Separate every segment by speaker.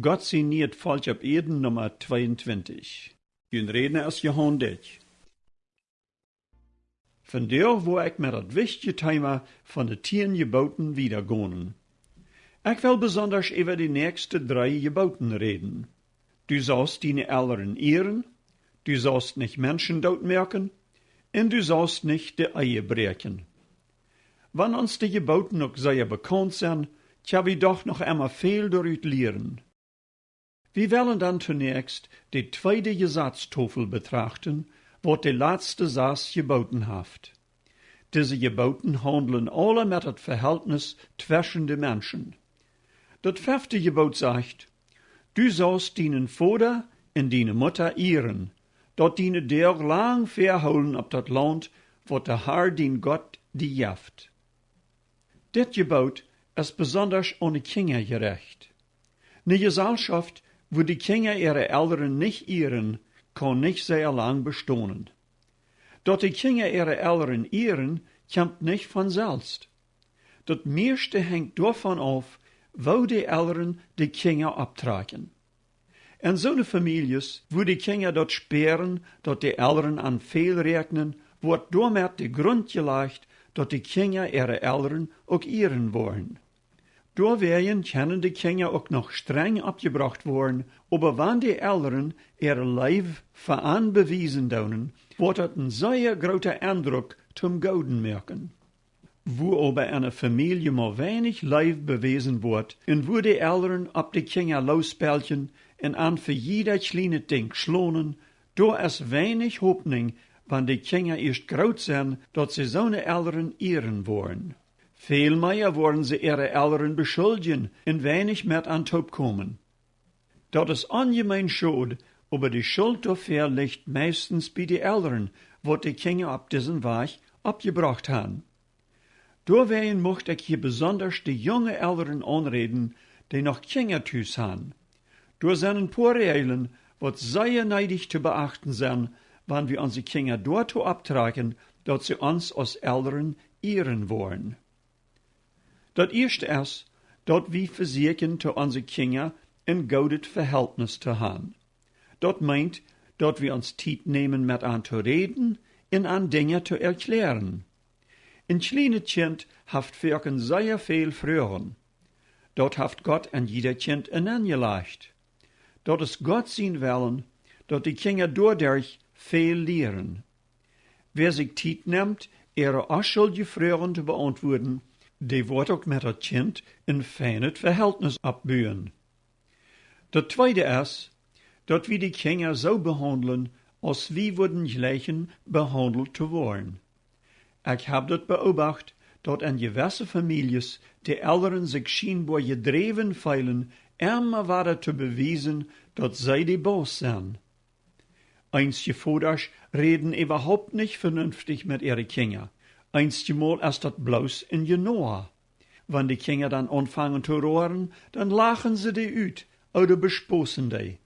Speaker 1: Gott Sien volk op Eden nummer 22. Jun reden als Johan dit. Vandaag wil ik met het wichtige thema van de 10 geboten wiedergonen. Ik wil besonders over de nächste 3 geboten reden. Du sollst deine Eltern ehren, du sollst nicht Menschen doodmerken, en du sollst nicht de Ehe breken. Wann uns die geboten ook sehr bekannt zijn, tja we doch noch einmal veel daaruit leren. Wir wollen dann zunächst die zweite Gesetztafel betrachten, wat de laatste 6 geboten haft. Diese geboten handeln alle met het Verhältnis zwischen de Menschen. Das 5. Gebot sagt, du sollst deinen Vater en deine Mutter ehren, dat deine der lang verholen op dat land, wat der Herr dein Gott die jaft. Dit Gebot ist besonders an die Kinder gerecht. Ne Gesellschaft, wo die Kinder ihre Eltern nicht ehren, kann nicht sehr lang bestehen. Dort die Kinder ihre Eltern ehren, kommt nicht von selbst. Das meiste hängt davon auf, wo die Eltern die Kinder abtragen. In so Families, wo die Kinder dort sperren, dort die Eltern an Fehl rechnen, wird damit der Grund gelegt, dass die Kinder ihre Eltern auch ehren wollen. Doorwegen können die Kinder auch noch streng abgebracht worden, aber wenn die Eltern ihre Leib veranbewiesen doen, wird das ein sehr großer Eindruck zum Gouden merken. Wo aber eine Familie mal wenig Leib bewiesen wird, und wo die Eltern ab die Kinder lospelchen und an für jeder kleine Ding schlonen, da ist wenig Hoffnung, wenn die Kinder erst groß sind, dass sie so eine Eltern ehren wollen. Veel mehr wollen sie ihre Eltern beschuldigen und wenig mehr an Top kommen. Das ist ungemein schade, aber die Schuld dafür liegt meistens bei den Eltern, wo die Kinder ab diesen Weg abgebracht haben. Deswegen möchte ich hier besonders die jungen Eltern anreden, die noch Kindertüs haben. Da sind ein paar Regeln, was sehr neidig zu beachten sind, wenn wir unsere Kinder dort abtragen, dass sie uns als Eltern ehren wollen. Das erste ist, dass wir versuchen, zu unseren Kindern ein gutes Verhältnis zu haben. Das meint, dass wir uns Zeit nehmen, mit an zu reden und an Dinge zu erklären. Ein kleines Kind haft wirken sehr viel Fragen. Dort haft Gott an jeder Kind angelegt. Dort ist Gott Sien Willen, dass die Kinder dadurch viel lernen. Wer sich Zeit nimmt, ihre unschuldige Fragen zu beantworten, die wordt ook met het kind een fijn Verhältnis opbouwen. Dat tweede is, dat we die Kinder so behandeln, als wie würden gleichen behandelt te worden. Ich habe dat beobachtet, dat in gewisse Families die Eltern sich scheinbar gedreven fühlen, immer weiter zu beweisen, dass sie die Boss sind. Einige Vaters reden überhaupt nicht vernünftig mit ihren Kindern. Einmal ist das bloß in Genoa. Wenn die Kinder dann anfangen zu rohren, dann lachen sie die uit, oder bespossen die.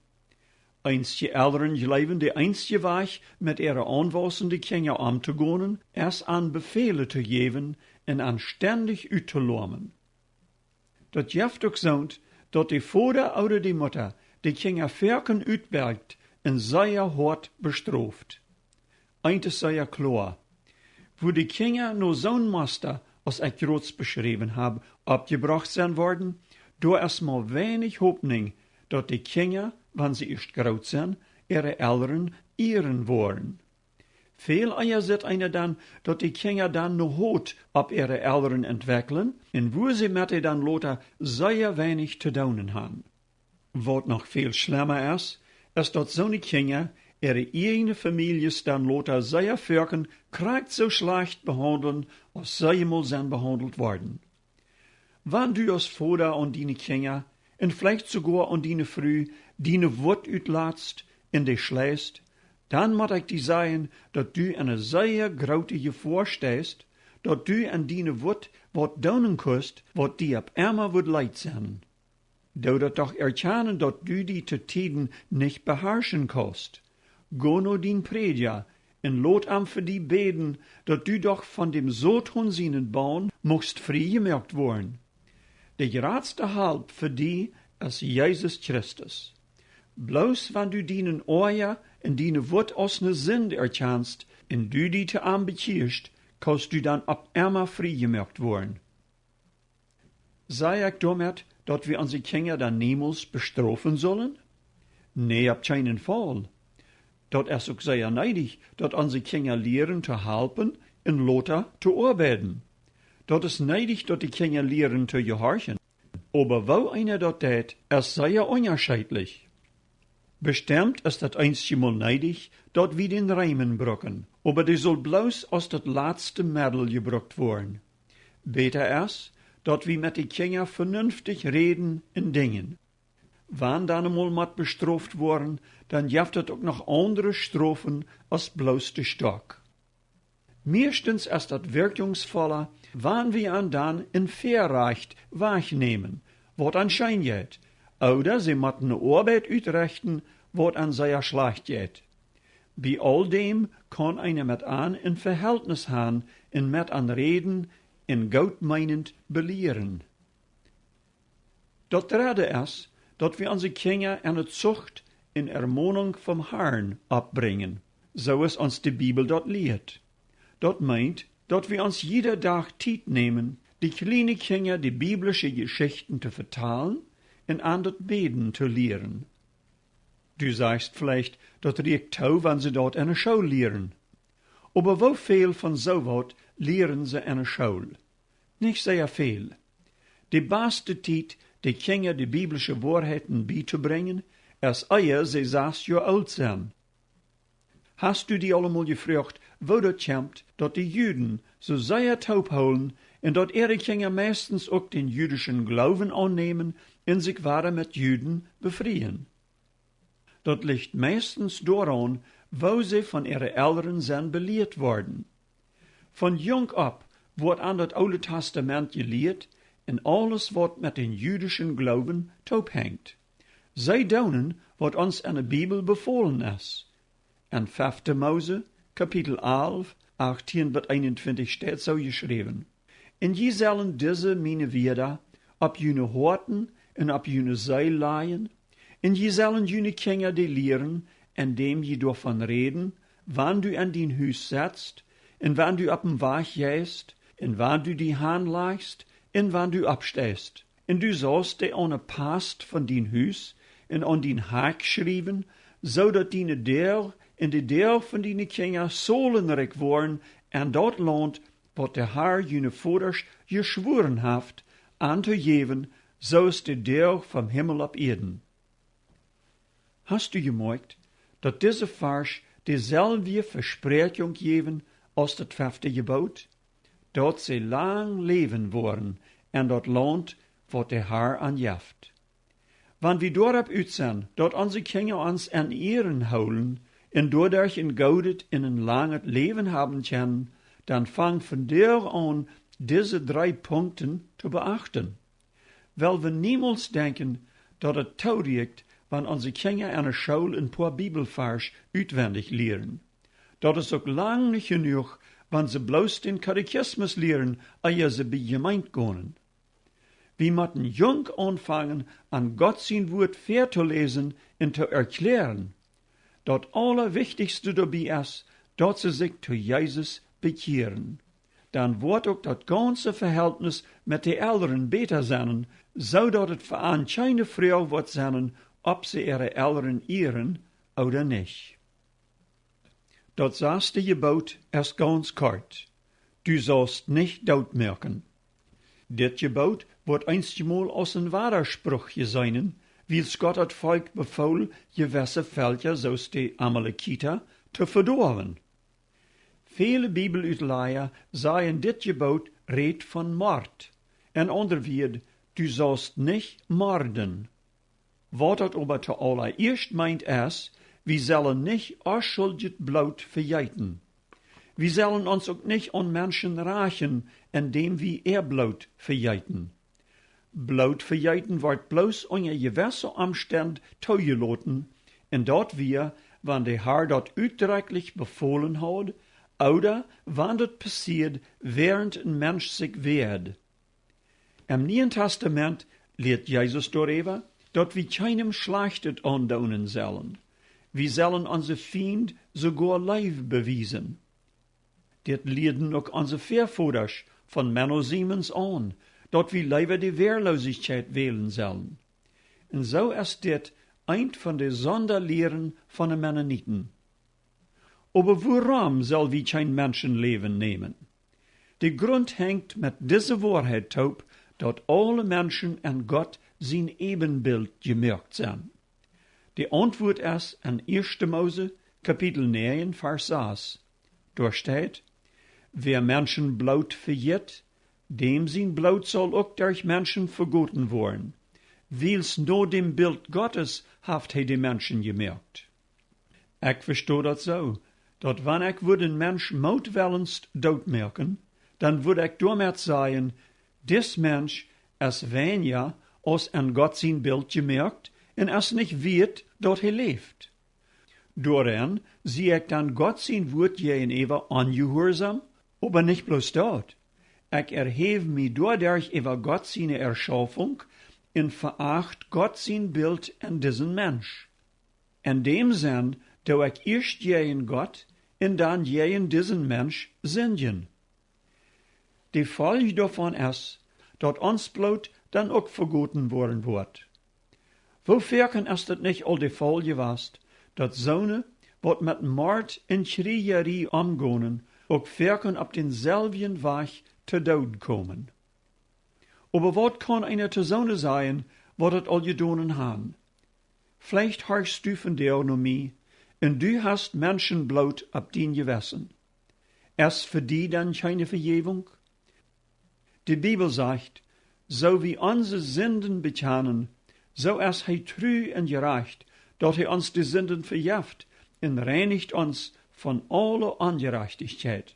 Speaker 1: Einige Eltern glauben, die einzige Weg, mit ihren anwachsenden Kindern umzugehen, ist an Befehle zu geben und anständig uitzulärmen. Das gibt auch so, dass die Vater oder die Mutter die Kinder verken uitwerkt und sehr hart bestraft. Eins ist sehr klar. Wo die Kinder nur zo'n Master, als ich groß beschrieben habe, abgebracht sein worden, da ist mal wenig Hoffnung, dass die Kinder, wenn sie erst groß sind, ihre Eltern ehren wollen. Viel eher sieht einer dann, dass die Kinder dann noch Hut ab ihre Eltern entwickeln, und wo sie mit ihr dann lauter sehr wenig zu tun haben. Was noch viel schlimmer ist, dass so eine Kinder ihre eigene Familie dann lauter sehr firken, kriegt so schlecht behandeln, als sie mal sind behandelt worden. Wenn du als Vater an deine Kinder, und vielleicht sogar an deine Früh, deine Wut uitlaatst und die schläst, dann muss ich dir sagen, dass du eine sehr große Gefahr stehst, dass du an deine Wut wat doen kannst, wat die ab immer wird leid sein. Du dat doch erkennen, dass du die zu Tiden nicht beherrschen kannst. Go no din Prediger, en lot am für die beten, dass du doch von dem Sodhun seinen Bahn mocht frei gemerkt worden. Der geradste Halb für die als Jesus Christus. Bloos wann du dienen Oja en diene Wort aus ne Sinn erkennst, en du die te aanbekierst, kannst du dann ab einmal vrijgemerkt worden. Sei ich damit, dat wir unsere Kinder dann niemals bestrafen sollen? Nee, ab keinen Fall. Dat ist auch sehr neidig, dat unsere Kinder lehren zu helfen, in Lothar zu arbeiten. Dat ist neidig, dat die Kinder lehren zu gehorchen. Aber wo einer dat tät, ist sehr unterschiedlich. Bestimmt ist dat einzige Mal neidig, dat wir den Reimen brocken, aber die soll bloß aus dat laatste Mittel gebrockt worden. Beter ist, dat wir mit die Kinder vernünftig reden in Dingen. Wann dann einmal mat bestraft worden, dann jaft het auch noch andere Strophen als bloß de Stock. Meistens ist dat wirkungsvoller, wann wir an dann in Verrecht wahrnehmen, wat an Schein geht, oder sie matten ne Arbeit utrechten, wat an sehr schlecht geht. Bei all dem kann einer mit an in Verhältnis haben, in mit an Reden, in gut meinend belehren. Dat dritte ist, dat wir unsere Kinder eine Zucht in Ermahnung vom Herrn abbringen, so es uns die Bibel dort lehrt. Dat meint, dat wir uns jeder Tag Zeit nehmen, die kleinen Kinder die biblische Geschichten zu vertalen und an das Beten zu lehren. Du sagst vielleicht, dat riecht tau, wenn sie dort eine Schule lehren. Aber wo viel von so wat lehren sie eine Schule? Nicht sehr viel. Die beste Zeit, die Kinder die biblische Wahrheiten beizubringen, als ehe sie 6 Jahre alt sind. Hast du die allemal gefragt, wo das kommt, dat die Juden so sehr taub holen und dat ihre Kinder meistens auch den jüdischen Glauben annehmen und sich weiter mit Juden befreien? Dat liegt meistens daran, wo sie von ihren Eltern sind belehrt worden. Von jung ab wird an das Alte Testament gelehrt und alles, was mit den jüdischen Glauben hängt. Sie daunen, was uns in der Bibel befohlen ist. In 5. Mose, Kapitel 11, 18 bis 21 steht so geschrieben. Und je sollen diese meine Wörter ab jene Horten und ab jene Seil leihen, und je sollen jene Kinder die lehren, indem je davon reden, wann du an dein Hus setzt, und wann du ab dem Weg gehst, und wann du die Hand legst, und wann du abstehst. Und du sollst die ohne Past von dein Hus und an dein Hack schreiben, so dat deine Deel en de Deel von deine Kinder solenrijk worden, en dat Land, wat der Herr jene Voders geschworen haft, an te geven, so ist de Deel vom Himmel ab Erden. Hast du gemerkt, dat diese Vers dieselbe Versprechung geben als das 5. Gebot? Dat sie lang leben worden, en dat Land, wat der Herr anjaft. Wann wir dorab uit zijn, dat onze Kinder uns an Ehren holen, en doordat in Goudet in een langes Leben haben können, dann fang von der an, diese 3 Punkten zu beachten. Weil wir niemals denken, dat het taugt, wann onze Kinder an der Schule ein paar Bibelvers uitwendig lehren. Dat is ook lang nicht genug, wann sie bloß den Katechismus lehren, ehe sie bei Gemeinde gehen. Wir müssen jung anfangen, an Gott Sien Wort fair zu lesen und zu erklären. Das Allerwichtigste dabei ist, dass sie sich zu Jesus bekehren. Dann wird auch das ganze Verhältnis mit den Eltern besser sein, so dass es für eine keine Frage wird sein, ob sie ihre Eltern ehren oder nicht. Das 6. Gebot ist ganz kort. Du sollst nicht doodmerken. Dit Gebot wird einstmal aus een Widerspruch sein, wie es Gott het Volk befohlen, gewisse Völker, zoals die Amalekiter, zu verdorven. Viele Bibeluitleier sagen, dit Gebot redt von Mord. En ander wird, du sollst nicht morden. Wat dat aber zuallererst meint ist, wir sollen nicht unschuldig Blut verjeiten. Wir sollen uns auch nicht an Menschen rächen, indem wir ihr Blut verjeiten. Blut verjeiten wird bloß unter gewissen Umständen zugelassen, und dort wir, wenn der Herr dort uitdrücklich befohlen hat, oder wenn das passiert, während ein Mensch sich wehrt. Im Neuen Testament lehrt Jesus darüber, dat wie keinem Schlechtet aandoen zullen. Wie zullen onze Feind sogar Leib bewiesen. Dit leerden ook onze Voorvoders von Menno Siemens aan, dat wie liever die Wehrlosigkeit wählen sollen. En zo is dit een van de Sonderlehren van de Mennoniten. Aber waarom soll wie kein Menschenleben nehmen? De Grund hängt mit dieser Wahrheit taub, dat alle Menschen an Gott sein Ebenbild gemerkt sind. Die Antwort ist in 1. Mose, Kapitel 9, Vers 6. Dort steht, wer Menschen Blut verjet, dem sein Blut soll auch durch Menschen vergoten worden. Wils nur dem Bild Gottes haft hij die Menschen gemerkt. Ich verstehe das so, dat wenn ich einen Mensch moedwellens doodmerken, dann würde ich damit sagen, dis Mensch ist weniger als an Gott sein Bild gemerkt und es nicht wird, dat hij leeft. Doorheen zie ich dann Gott sein Wort gegenüber angehorsam, aber nicht bloß dort. Ich erhebe mich dadurch über Gott seine Erschaffung und veracht Gott sein Bild in diesen Mensch. In dem Sinn, da ich erst gegen Gott und dann gegen diesen Mensch sündigen. Die Folge davon ist, dat ons Blut dann auch vergoten worden wird. Wofür ist das nicht all die Fall gewesen, dat Söhne, wat mit Mord und Kriegerei umgehen, auch verken auf denselben Weg te dood kommen. Aber wat kann einer zu Söhne sein, wat het all gedonen haben? Vielleicht hast du von der noch nie, und du hast Menschenblut ab den gewessen. Ist für die dann keine Vergebung? Die Bibel sagt, so wie unsere Sünden bekennen, so ist hij treu und gerecht, dat hij uns die Sünden vergibt und reinigt uns von aller Ungerechtigkeit.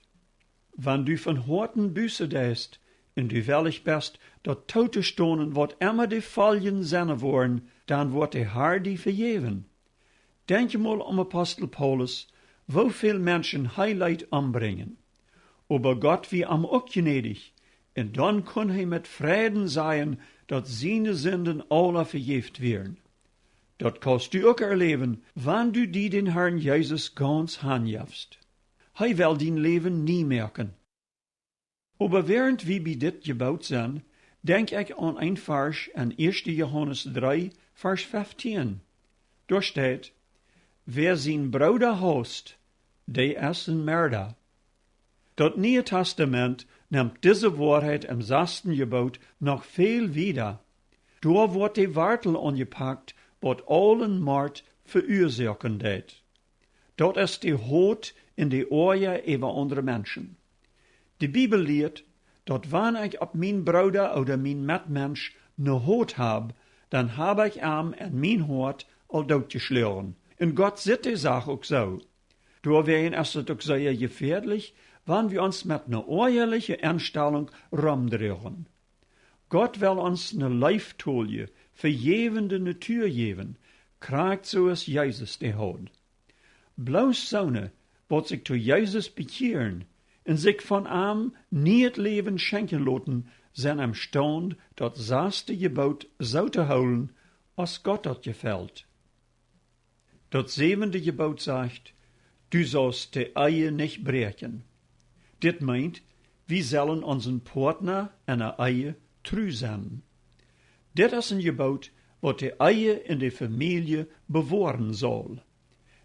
Speaker 1: Wenn du von Horten Büße deist, und du willig bist, dat Tote stonen, wat immer die Fallen seine worden, dann wordt de Herr die vergeven. Denk je mal am Apostel Paulus, woveel Menschen Heiligkeit umbringen. Aber Gott wie am ook gnädig, und dann kann hij mit Frieden sein, dat seine Sünden alle vergeeft werden. Dat kannst du ook erleben, wann du die den Herrn Jesus ganz handjafst. Hij will dein Leben nie merken. Aber während wir bei dit gebaut sind, denk ich an ein Vers in 1. Johannes 3, Vers 15. Dort steht, wer sein Bruder hasst, der ist ein Mörder. Das Neue Testament nimmt diese Wahrheit im 6. Gebot noch viel wieder. Da wird die Wartel angepackt, wat allen Mord verursachen deed. Dat ist die Haat in die Ohren über andere Menschen. Die Bibel lehrt, dat wann ich ab mein Bruder oder mein Mitmensch ne Haat hab, dann hab ich ihm in mein Hart al doodgeschlagen. Und Gott sieht die Sache auch so. Daarbij ist es auch sehr gefährlich, wenn wir uns mit einer ehrlichen Einstellung rumdrehen. Gott will uns eine Leiftolie, vergebende Natur geben, kriegt so als Jesus die hat. Bloß Sonne, wat sich zu Jesus bekehren und sich von ihm nie het Leben schenken lassen, sind am Stand, dat 6. Gebot so zu holen, als Gott dat gefällt. Das 7. Gebot sagt, du sollst die Ehe nicht brechen. Dit meint, wir sollen unseren Partner in der Ehe treu sein. Dit ist ein Gebot, wat die Ehe in der Familie bewahren soll.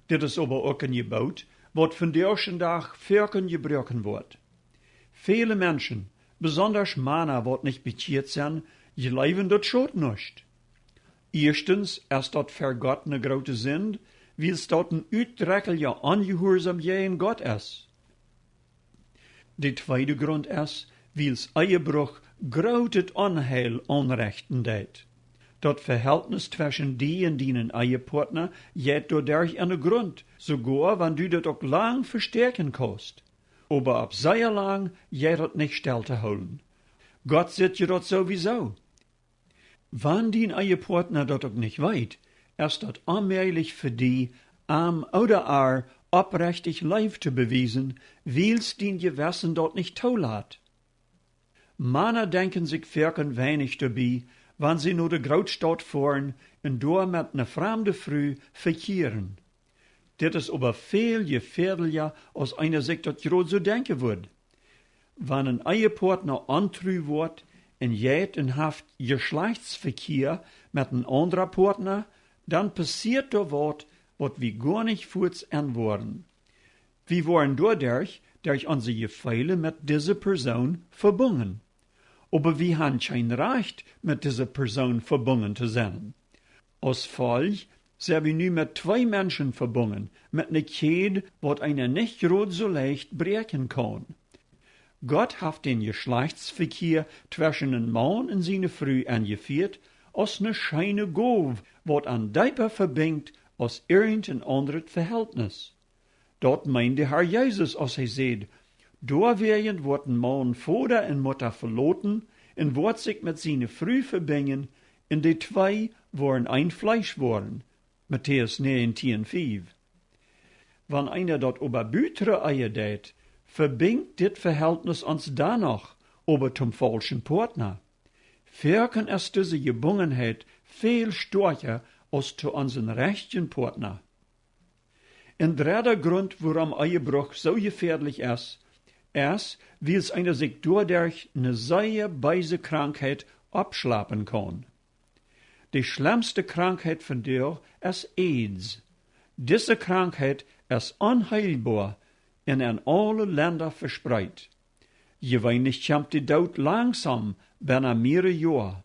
Speaker 1: Dit ist aber auch ein Gebot, wat von der ersten Tag verken gebrochen wird. Viele Menschen, besonders Männer, wat nicht bekehrt sind, leben dort schon nicht. Erstens ist dort für Gott eine große Sünde, weil es dort ein uitdrecklicher Ungehorsam gegen Gott ist. Der zweite Grund ist, weil es Ehebruch großes Unheil anrichten deed. Das Verhältnis zwischen die und deinen Ehepartner geht dadurch an den Grund, sogar wenn du das auch lang verstärken kannst. Aber ab sehr lang geht das nicht still zu halten. Gott sieht dir das sowieso. Wenn dein Ehepartner das auch nicht weiß, ist das allmählich für die, oder oprechtig Leib zu beweisen, weil's dein Gewissen dort nicht toll hat. Männer denken sich verken wenig dabei, wann sie nur de Grootstad fahren en door met ne vreemde Frau verkehren. Dit is aber veel gefährlicher, als einer sich dat groot so denken würde. Wann ein Ehepartner antrü wordt en jet en haft Geschlechtsverkehr mit een anderer Partner, dann passiert da wat wie gar nicht voets an worden. Wir waren dadurch, durch unsere Gefühle mit dieser Person verbunden. Aber wir haben kein Recht, mit dieser Person verbunden zu sein. Als Volk sind wir nu mit zwei Menschen verbunden, mit einer Kette, wat einer nicht gerade so leicht brechen kann. Gott hat den Geschlechtsverkehr zwischen einem Mann und seiner Frau angeführt, als eine scheine Gabe, wat an dieper verbindt als irgendein anderes Verhältnis. Dort meint der Herr Jesus, als er sagt, doorwegen wordt een man Vater en Mutter verloten en wordt sich mit seiner Frau verbinden, en die zwei worden ein Fleisch worden. Matthäus 19,5. Wann einer dort über bütere Eier deed, verbindt dit Verhältnis uns danach, aber zum falschen Partner. Wirken ist diese Gebungenheit viel stärker als zu unseren rechten Partner. Ein dritter Grund, warum Ehebruch so gefährlich ist, weil einer sich dadurch eine sehr böse Krankheit abschlappen kann. Die schlimmste Krankheit von der ist AIDS. Diese Krankheit ist unheilbar und in alle Länder verspreit. Gewöhnlich kommt die Tod langsam, binnen mehrere Jahre.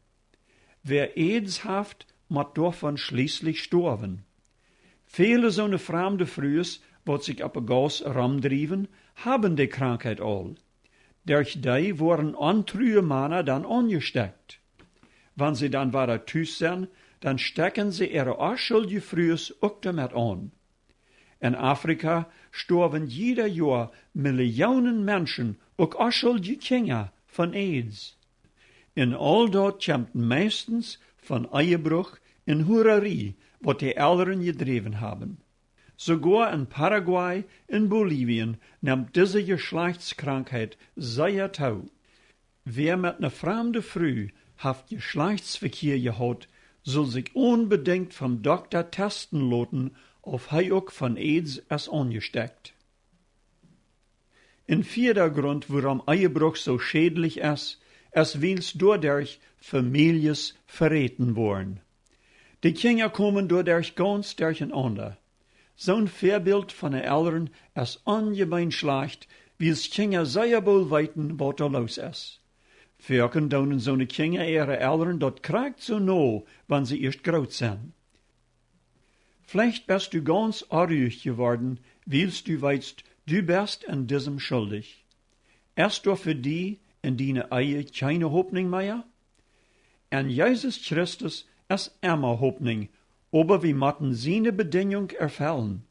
Speaker 1: Wer AIDS hat, muss davon schließlich sterben. Viele so eine fremde Frühes, wat sich op een Gas ramdrieven, haben die Krankheit all. Durch die worden antrühe Männer dann angesteckt. Wenn sie dann wieder thuis sind, dann stecken sie ihre unschuldige Frühes auch damit an. In Afrika sterben jeder Jahr Millionen Menschen, auch unschuldige Kinder, von AIDS. In all dort kommt meistens von Ehebruch en Hurerie, wat die Älteren gedreven haben. Sogar in Paraguay, in Bolivien, nimmt diese Geschlechtskrankheit sehr tau. Wer mit einer fremden Frau hat Geschlechtsverkehr gehabt, soll sich unbedingt vom Doktor testen lassen, ob er auch von AIDS ist angesteckt. Ein vierter Grund, warum Ehebruch so schädlich ist weil dadurch Families verraten worden. Die Kinder kommen dadurch ganz durcheinander. So ein Vorbild von den Eltern ist ungemein schlecht, wie es Kinder sehr wohl weiten, was da los ist. Wirken daunen so eine Kinder ihre Eltern dort kriegt so no, wenn sie erst groß sind. Vielleicht bist du ganz arg geworden, weil du weißt, du bist an diesem schuldig. Ist doch für die in deine Ehe keine Hoffnung mehr? An Jesus Christus ist immer Hoffnung, aber wir müssen seine Bedingung erfüllen.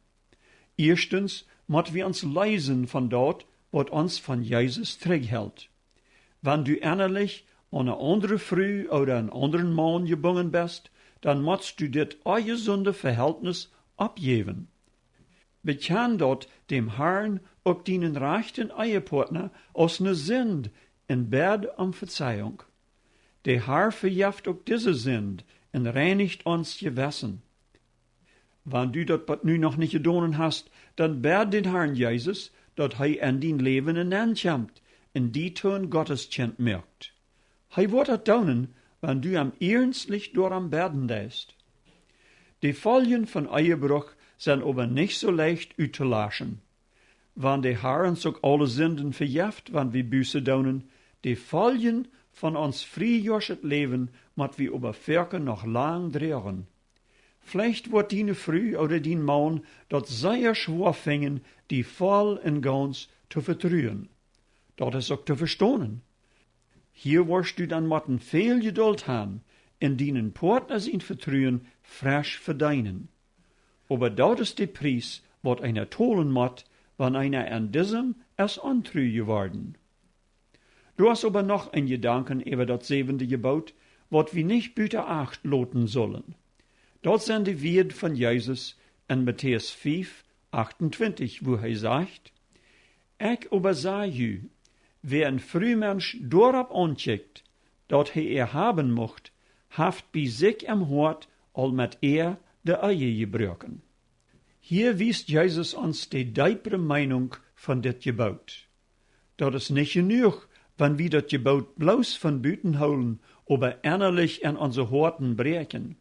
Speaker 1: Erstens müssen wir uns leisen von dort, was uns von Jesus zurückhält. Wenn du innerlich an eine andere Frau oder einen anderen Mann gebunden bist, dann musst du das ungesunde Verhältnis abgeben. Bekenn dort dem Herrn auch deinen rechten Ehepartner aus ne Sünd in Bett um Verzeihung. Der Herr verjährt auch diese Sünd und reinigt uns Gewissen. Wenn du das nu noch nicht getan hast, dann bet den Herrn Jesus, dass er in dein Leben hineinkommt, in die Ton Gottes Kind merkt. Er wird das tun, wenn du am ernstlich durch am Beten denkst. Die Folgen von Ehebruch sind aber nicht so leicht auszulaschen. Wenn der Herr uns auch alle Sünden verjährt, wenn wir Buße tun, die Folgen von uns friedliches Leben mat wir über Werke noch lang drehen. Vielleicht wird deine Frau oder dein Mann dort sehr schwer fingen, die voll und ganz zu vertrauen. Das ist auch zu verstehen. Hier wirst du dann mit viel Geduld haben, in deinen Partner sein Vertrauen frisch verdienen. Aber das ist der Preis, was einer tollen muss, wenn einer an diesem es untreu geworden. Du hast aber noch einen Gedanken über das 7. Gebot, was wir nicht büter Acht loten sollen. Dort sind die Worte von Jesus in Matthäus 5, 28, wo er sagt, Ich aber sag wer ein Frühmensch dorab ancheckt, dat er haben mocht, haft bij zich am Hort al met de Eie gebroken. Hier wies Jezus ons de diepere Meinung von dit Gebot. Dat is nicht genug, wenn wir das Gebot bloß von Büten holen, aber innerlich in unsere Horten brechen.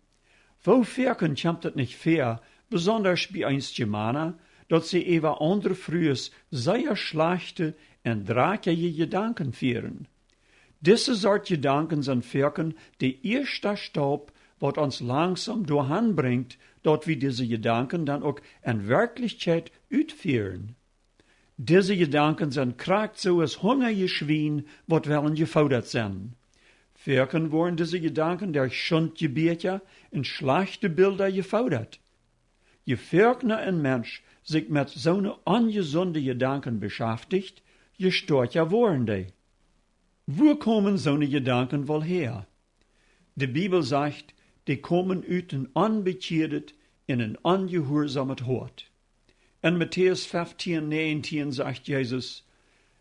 Speaker 1: Wofür kommt das nicht fair, besonders bei uns Germanen, dass sie über andere frühes sehr schlechte und drake Gedanken führen. Diese Sort Gedanken sind Firken der erste Staub, was uns langsam durchhan bringt, dort wir diese Gedanken dann auch in Wirklichkeit utführen. Diese Gedanken sind krakt so als hungrige Schwein, wat wollen gefordert sein. Firken worden diese Gedanken durch Schundgebete und schlechte Bilder gefordert. Je firkner ein Mensch sich mit so ne ungesunde Gedanken beschäftigt, je stärker worden die. Wo kommen so ne Gedanken wohl her? Die Bibel sagt, die kommen uit ein unbekehret in ein ungehorsamet Hort. In Matthäus 15, 19 sagt Jesus,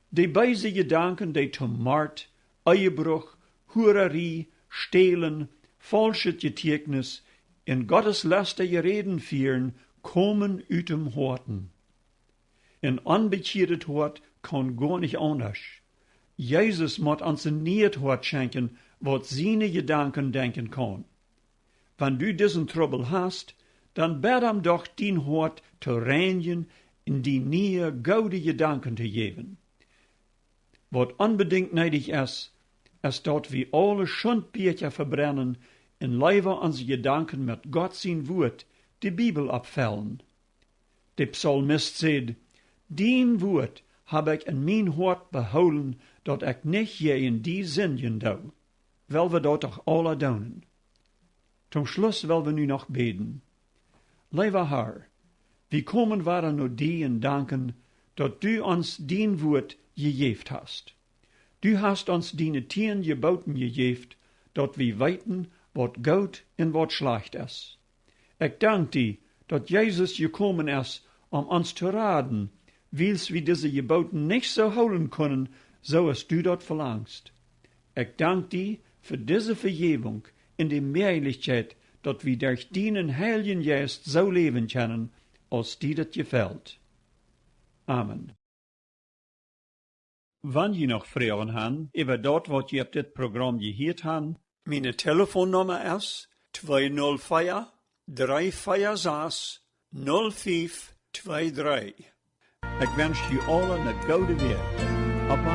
Speaker 1: die beise Gedanken, die zum Mord, Ehebruch, Hurerie, Stehlen, falsche Getägnis, in Gottes lästige Reden führen, kommen uit dem Horten. Ein unbekehret Hort kann gar nicht anders. Jesus muss uns ein neues Hort schenken, was seine Gedanken denken kann. Wenn du diesen Trouble hast, dann bet ihm doch dein Hort zu reinigen, in die neue, gute Gedanken zu geben. Was unbedingt nötig ist dort wir alle Schundbücher verbrennen, in Leiber unsere Gedanken mit Gott Sien Wort, die Bibel abfällen. Der Psalmist sagt, dein Wort hab ich in mein Hort beholen, dat ich nicht je in die Sünden do, weil wir dort doch alle doen. Zum Schluss will wir nu noch beten. Lieber Herr, wie kommen wir nur dir und danken, dat du uns dein Wort gegeben hast. Du hast uns deine 10 Geboten gegeben, dat wir weiten, wat gut und wat schlecht ist. Ich danke dir, dat Jesus gekommen ist, uns zu raten, wils wir diese Geboten nicht so holen können, so als du dort verlangst. Ich danke dir für diese Vergebung in die Möglichkeit, dass wir durch deinen Heiligen Geist so leben können, als dir das gefällt. Amen. Wenn ihr noch Fragen habt über dort, was ihr auf das Programm gehört habt, meine Telefonnummer ist 204 346 0523. Ich wünsche dir allen eine gute Weg. Op